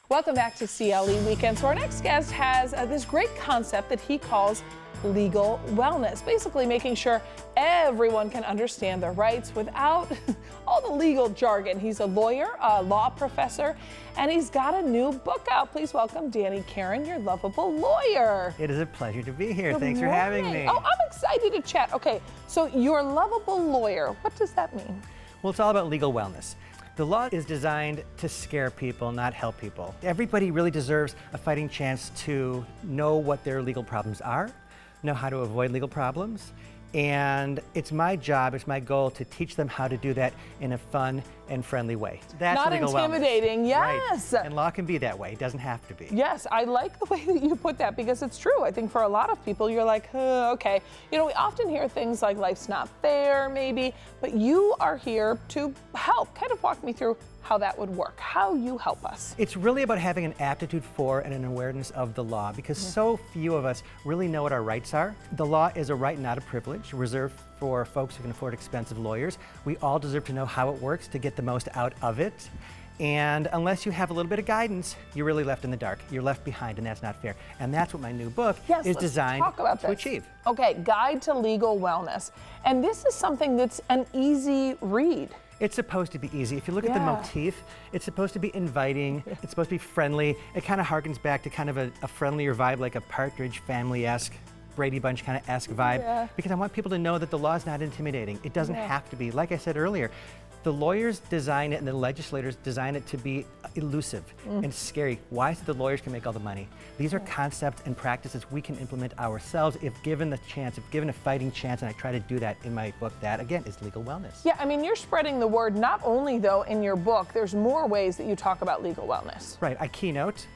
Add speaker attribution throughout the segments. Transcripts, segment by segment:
Speaker 1: Welcome back to CLE Weekend. So our next guest has this great concept that he calls legal wellness, basically making sure everyone can understand their rights without all the legal jargon. He's a lawyer, a law professor, and he's got a new book out. Please welcome Danny Karen, your lovable lawyer.
Speaker 2: It is a pleasure to be here.
Speaker 1: Good
Speaker 2: Thanks for having me.
Speaker 1: Oh, I'm excited to chat. Okay, so you're a lovable lawyer. What does that mean?
Speaker 2: Well, it's all about legal wellness. The law is designed to scare people, not help people. Everybody really deserves a fighting chance to know what their legal problems are, know how to avoid legal problems, and it's my job, it's my goal to teach them how to do that in a fun and friendly way. That's
Speaker 1: not
Speaker 2: legal
Speaker 1: intimidating,
Speaker 2: wellness.
Speaker 1: Yes.
Speaker 2: Right. And law can be that way, it doesn't have to be.
Speaker 1: Yes, I like the way that you put that because it's true. I think for a lot of people, you're like, okay. You know, we often hear things like life's not fair, maybe, but you are here to help. Kind of walk me through how that would work, how you help us.
Speaker 2: It's really about having an aptitude for and an awareness of the law because so few of us really know what our rights are. The law is a right, not a privilege, reserved for folks who can afford expensive lawyers. We all deserve to know how it works to get the most out of it. And unless you have a little bit of guidance, you're really left in the dark. You're left behind, and that's not fair. And that's what my new book is designed to achieve.
Speaker 1: Okay, Guide to Legal Wellness. And this is something that's an easy read.
Speaker 2: It's supposed to be easy. If you look at the motif, it's supposed to be inviting, it's supposed to be friendly. It kind of harkens back to kind of a friendlier vibe, like a Partridge Family-esque, Brady Bunch kind of esque vibe, because I want people to know that the law is not intimidating. It doesn't have to be. Like I said earlier, the lawyers design it and the legislators design it to be elusive and scary. Why? So the lawyers can make all the money. These are concepts and practices we can implement ourselves if given the chance, if given a fighting chance, and I try to do that in my book. That, again, is legal wellness.
Speaker 1: Yeah, I mean, you're spreading the word not only, though, in your book, there's more ways that you talk about legal wellness.
Speaker 2: Right, I keynote,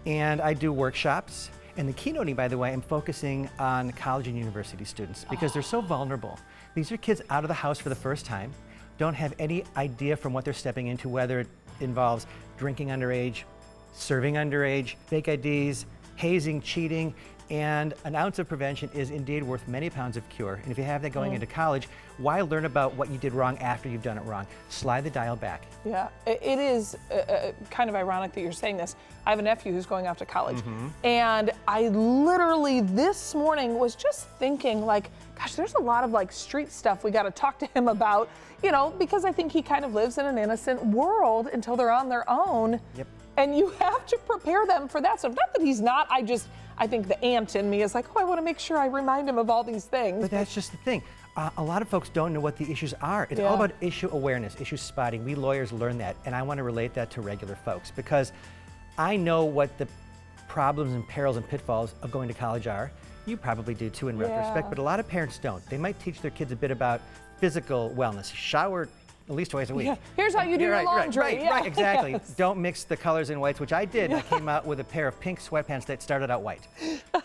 Speaker 2: and I do workshops. And the keynoting, by the way, I'm focusing on college and university students because they're so vulnerable. These are kids out of the house for the first time, don't have any idea from what they're stepping into, whether it involves drinking underage, serving underage, fake IDs, hazing, cheating, and an ounce of prevention is indeed worth many pounds of cure. And if you have that going into college, why learn about what you did wrong after you've done it wrong? Slide the dial back.
Speaker 1: Yeah, it is kind of ironic that you're saying this. I have a nephew who's going off to college, and I literally this morning was just thinking like, gosh, there's a lot of like street stuff we got to talk to him about, you know, because I think he kind of lives in an innocent world until they're on their own.
Speaker 2: Yep.
Speaker 1: And you have to prepare them for that stuff. Not that he's not, I think the aunt in me is like, oh, I want to make sure I remind him of all these things.
Speaker 2: But that's just the thing. A lot of folks don't know what the issues are. It's all about issue awareness, issue spotting. We lawyers learn that, and I want to relate that to regular folks because I know what the problems and perils and pitfalls of going to college are. You probably do too in retrospect, but a lot of parents don't. They might teach their kids a bit about physical wellness, shower at least twice a week.
Speaker 1: Yeah. Here's how you do your laundry.
Speaker 2: Right, exactly. Don't mix the colors in whites, which I did. I came out with a pair of pink sweatpants that started out white.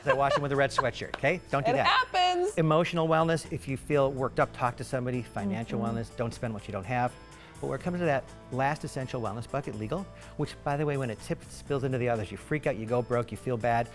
Speaker 2: I washed them with a red sweatshirt, okay? Don't do that.
Speaker 1: It happens.
Speaker 2: Emotional wellness, if you feel worked up, talk to somebody. Financial wellness, don't spend what you don't have. But where it comes to that last essential wellness bucket, legal, which, by the way, when a tip spills into the others, you freak out, you go broke, you feel bad.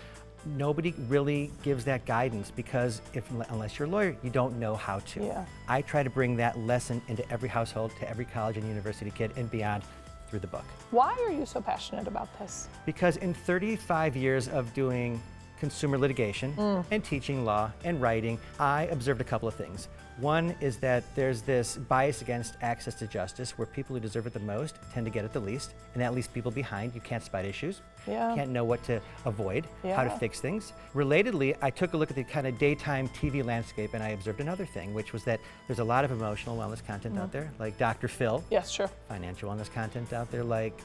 Speaker 2: Nobody really gives that guidance because unless you're a lawyer, you don't know how to.
Speaker 1: Yeah.
Speaker 2: I try to bring that lesson into every household, to every college and university kid and beyond through the book.
Speaker 1: Why are you so passionate about this?
Speaker 2: Because in 35 years of doing consumer litigation and teaching law and writing, I observed a couple of things. One is that there's this bias against access to justice where people who deserve it the most tend to get it the least, and that leaves people behind. You can't spot issues. You can't know what to avoid, how to fix things. Relatedly, I took a look at the kind of daytime TV landscape and I observed another thing, which was that there's a lot of emotional wellness content out there, like Dr. Phil.
Speaker 1: Yes, sure.
Speaker 2: Financial wellness content out there, like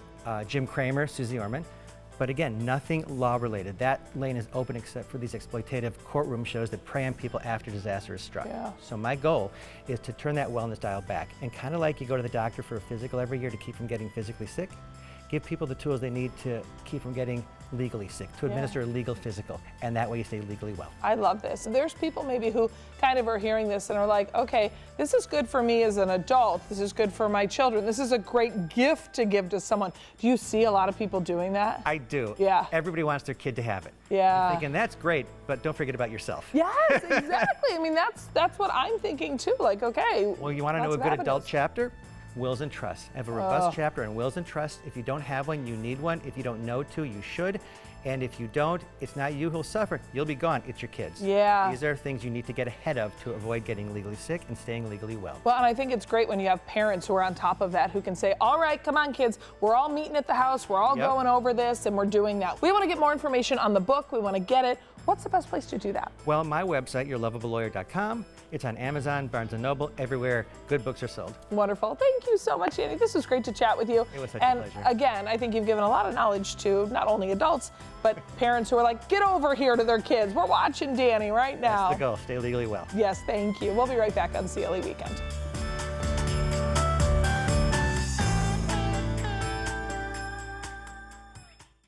Speaker 2: Jim Cramer, Susie Orman. But again, nothing law-related. That lane is open except for these exploitative courtroom shows that prey on people after disaster is struck. So my goal is to turn that wellness dial back. And kind of like you go to the doctor for a physical every year to keep from getting physically sick, give people the tools they need to keep from getting legally sick, to administer a legal physical, and that way you stay legally well.
Speaker 1: I love this. There's people maybe who kind of are hearing this and are like, okay, this is good for me as an adult. This is good for my children. This is a great gift to give to someone. Do you see a lot of people doing that?
Speaker 2: I do.
Speaker 1: Yeah.
Speaker 2: Everybody wants their kid to have it.
Speaker 1: Yeah.
Speaker 2: I'm thinking that's great, but don't forget about yourself.
Speaker 1: Yes, exactly. I mean, that's what I'm thinking too. Like, okay.
Speaker 2: Well, you want to know a good adult chapter? wills and trusts. I have a robust chapter on wills and trusts. If you don't have one, you need one. If you don't know to, you should. And if you don't, it's not you who'll suffer. You'll be gone. It's your kids.
Speaker 1: Yeah.
Speaker 2: These are things you need to get ahead of to avoid getting legally sick and staying legally well.
Speaker 1: Well, and I think it's great when you have parents who are on top of that, who can say, all right, come on, kids, we're all meeting at the house, we're all going over this, and we're doing that. We want to get more information on the book. We want to get it. What's the best place to do that?
Speaker 2: Well, my website, yourlovablelawyer.com. It's on Amazon, Barnes & Noble, everywhere good books are sold.
Speaker 1: Wonderful. Thank you so much, Danny. This was great to chat with you.
Speaker 2: It was such
Speaker 1: and
Speaker 2: a pleasure.
Speaker 1: Again, I think you've given a lot of knowledge to not only adults, but parents who are like, get over here to their kids. We're watching Danny right now.
Speaker 2: That's the goal. Stay legally well.
Speaker 1: Yes, thank you. We'll be right back on CLE Weekend.